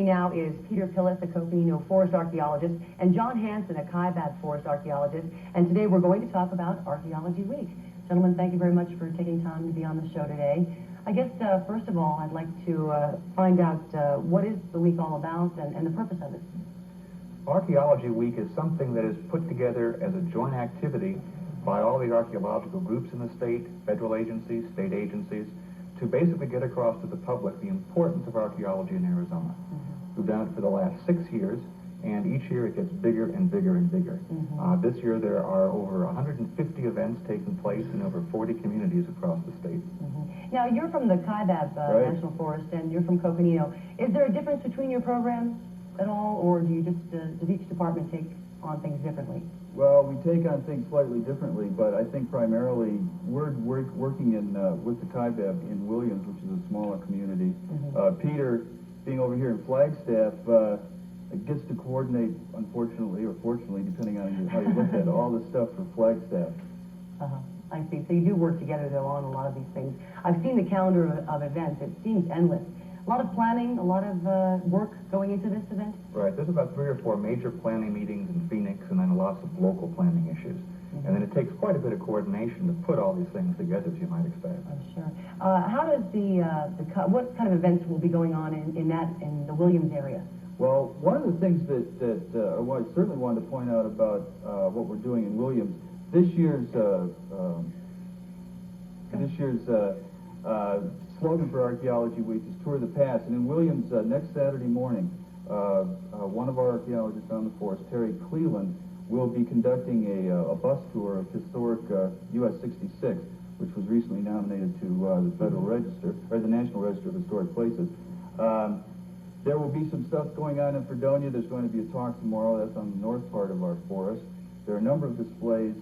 Now is Peter Pilles, a Coconino forest archaeologist, and John Hanson, a Kaibab forest archaeologist. And today we're going to talk about Archaeology Week. Gentlemen, thank you very much for taking time to be on the show today. I guess, first of all, I'd like to find out what is the week all about and the purpose of it. Archaeology Week is something that is put together as a joint activity by all the archaeological groups in the state, federal agencies, state agencies, to basically get across to the public the importance of archaeology in Arizona. We've done it for the last 6 years, and each year it gets bigger and bigger and bigger. This year there are over 150 events taking place in over 40 communities across the state. Now, you're from the Kaibab National Forest, and you're from Coconino. Is there a difference between your programs at all, or do you just, does each department take on things differently? Well, we take on things slightly differently, but I think primarily we're working in with the Kaibab in Williams, which is a smaller community. Peter, being over here in Flagstaff, gets to coordinate, unfortunately or fortunately, depending on how you look at it, all the stuff for Flagstaff. I see. So you do work together, though, on a lot of these things. I've seen the calendar of events. It seems endless. A lot of planning, a lot of work going into this event? Right. There's about 3 or 4 major planning meetings in Phoenix, and then lots of local planning issues. And then it takes quite a bit of coordination to put all these things together, as you might expect. I'm sure. How does what kind of events will be going on in the Williams area? Well, one of the things that I certainly wanted to point out about what we're doing in Williams, this year's slogan for Archaeology Week is Tour the Past. And in Williams, next Saturday morning, one of our archaeologists on the force, Terry Cleveland, will be conducting a bus tour of historic US 66, which was recently nominated to the Federal Register, or the National Register of Historic Places. There will be some stuff going on in Fredonia. There's going to be a talk tomorrow. That's on the north part of our forest. There are a number of displays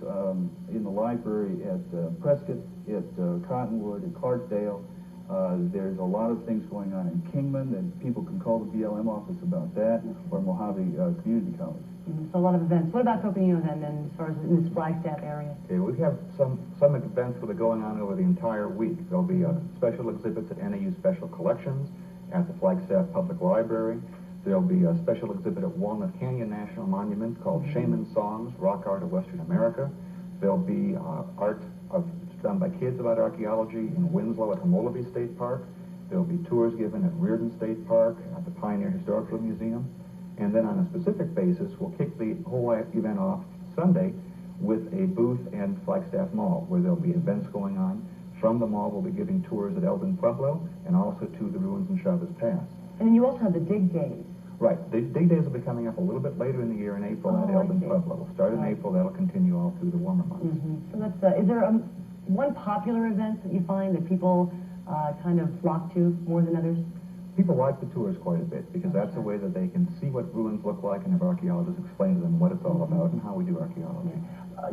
in the library at Prescott, at Cottonwood, at Clarkdale. There's a lot of things going on in Kingman, and people can call the BLM office about that, or Mojave Community College. So a lot of events. What about Coconino then, as far as in this Flagstaff area? Okay, we have some events that are going on over the entire week. There'll be special exhibits at NAU Special Collections, at the Flagstaff Public Library. There'll be a special exhibit at Walnut Canyon National Monument called Shaman Songs, Rock Art of Western America. There'll be art done by kids about archaeology in Winslow at Homolabee State Park. There'll be tours given at Reardon State Park, at the Pioneer Historical Museum. And then on a specific basis, we'll kick the whole event off Sunday with a booth in Flagstaff Mall, where there'll be events going on. From the mall, we'll be giving tours at Eldon Pueblo and also to the ruins in Chavez Pass. And then you also have the dig days. Right. The dig days will be coming up a little bit later in the year in April at Eldon Pueblo. We'll start in April. That'll continue all through the warmer months. So that's, is there one popular event that you find that people kind of flock to more than others? People like the tours quite a bit because that's a way that they can see what ruins look like and have archaeologists explain to them what it's all about and how we do archaeology.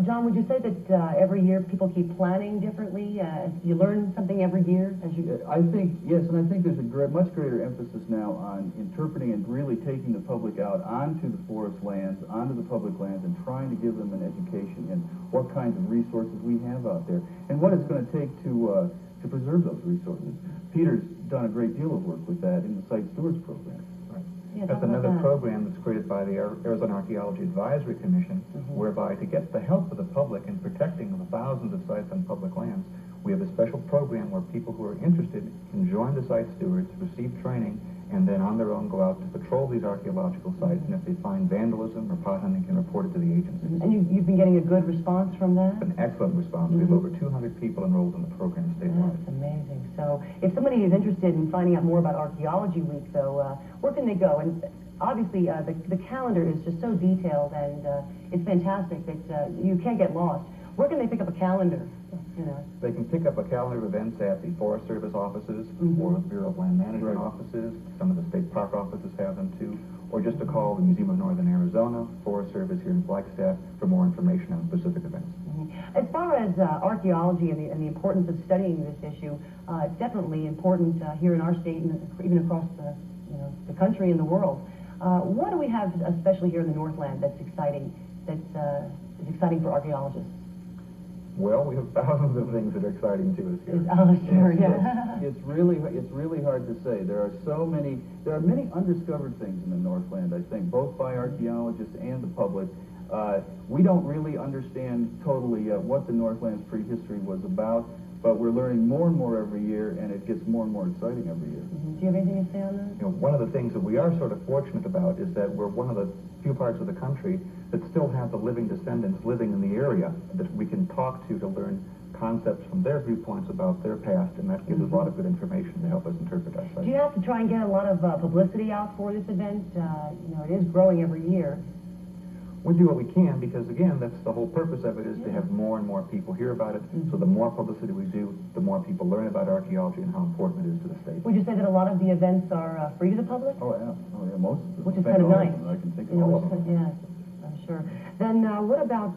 John, would you say that every year people keep planning differently? You learn something every year as you... I think, yes, and I think there's a much greater emphasis now on interpreting and really taking the public out onto the forest lands, onto the public lands, and trying to give them an education in what kinds of resources we have out there and what it's going to take to preserve those resources. Peter's done a great deal of work with that in the Site Stewards program. Yeah, that's another program that's created by the Arizona Archaeology Advisory Commission, whereby to get the help of the public in protecting the thousands of sites on public lands, we have a special program where people who are interested can join the site stewards, receive training, and then on their own go out to patrol these archaeological sites, and if they find vandalism or pot hunting, can report it to the agencies. And you've been getting a good response from that? An excellent response. We have over 200 people enrolled in the program statewide. That's amazing. So if somebody is interested in finding out more about Archaeology Week, though, where can they go? And obviously the calendar is just so detailed, and it's fantastic that you can't get lost. Where can they pick up a calendar? They can pick up a calendar of events at the Forest Service offices, or the Bureau of Land Management offices. Some of the state park offices have them too. Or just to call the Museum of Northern Arizona, Forest Service here in Flagstaff for more information on specific events. As far as archaeology and the importance of studying this issue, it's definitely important here in our state and even across the country and the world. What do we have, especially here in the Northland, that's exciting for archaeologists? Well, we have thousands of things that are exciting to us here. Oh, sure, It's- yeah. It's really hard to say. There are many undiscovered things in the Northland, I think, both by archaeologists and the public. We don't really understand totally what the Northland's prehistory was about, but we're learning more and more every year, and it gets more and more exciting every year. Do you have anything to say on that? You know, one of the things that we are sort of fortunate about is that we're one of the few parts of the country that still have the living descendants living in the area that we can talk to learn concepts from their viewpoints about their past, and that gives us a lot of good information to help us interpret our Do you sites. have to try and get a lot of publicity out for this event? It is growing every year. We do what we can because, again, that's the whole purpose of it, is to have more and more people hear about it. So the more publicity we do, the more people learn about archaeology and how important it is to the state. Would you say that a lot of the events are free to the public? Oh, yeah. Oh, yeah, most of them. Which is In fact, kind of all nice. them. I can think of You know, all of which them. is- yeah, I'm sure. Then what about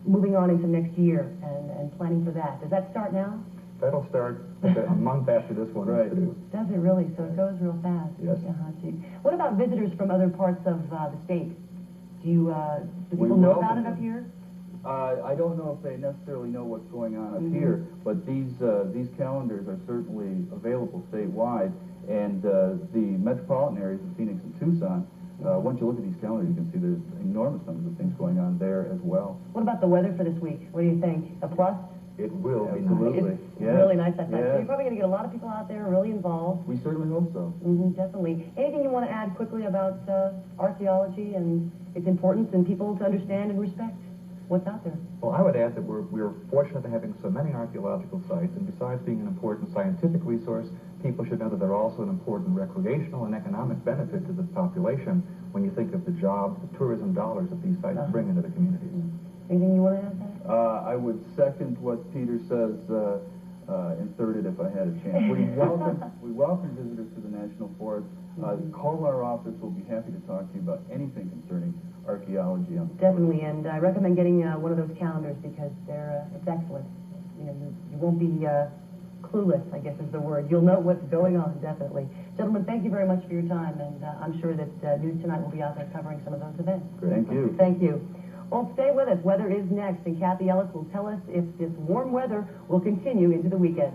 moving on into next year and planning for that? Does that start now? That'll start a month after this one Right. is due. Does it really? So it goes real fast. Yes. Gee. What about visitors from other parts of the state? Do We people know about welcome it up them. here? I don't know if they necessarily know what's going on up Mhm. here, but these calendars are certainly available statewide, and the metropolitan areas of Phoenix and Tucson, once you look at these calendars, you can see there's enormous numbers of things going on there as well. What about the weather for this week? What do you think? A plus? It will be Absolutely. nice. It's Yes. really nice that time. So Yes. you're probably going to get a lot of people out there really involved. We certainly hope so. Definitely. Anything you want to add quickly about archaeology and its importance and people to understand and respect what's out there? Well, I would add that we're fortunate to having so many archaeological sites, and besides being an important scientific resource, people should know that they're also an important recreational and economic benefit to the population when you think of the jobs, the tourism dollars that these sites bring into the communities. Anything you want to add there? I would second what Peter says, and third it if I had a chance. We welcome visitors to the National Forest. Call our office. We'll be happy to talk to you about anything concerning archaeology on the Definitely, and I recommend getting one of those calendars because it's excellent. You won't be clueless, I guess is the word. You'll know what's going on, definitely. Gentlemen, thank you very much for your time, and I'm sure that News Tonight will be out there covering some of those events. Thank you. Thank you. Well, stay with us. Weather is next, and Kathy Ellis will tell us if this warm weather will continue into the weekend.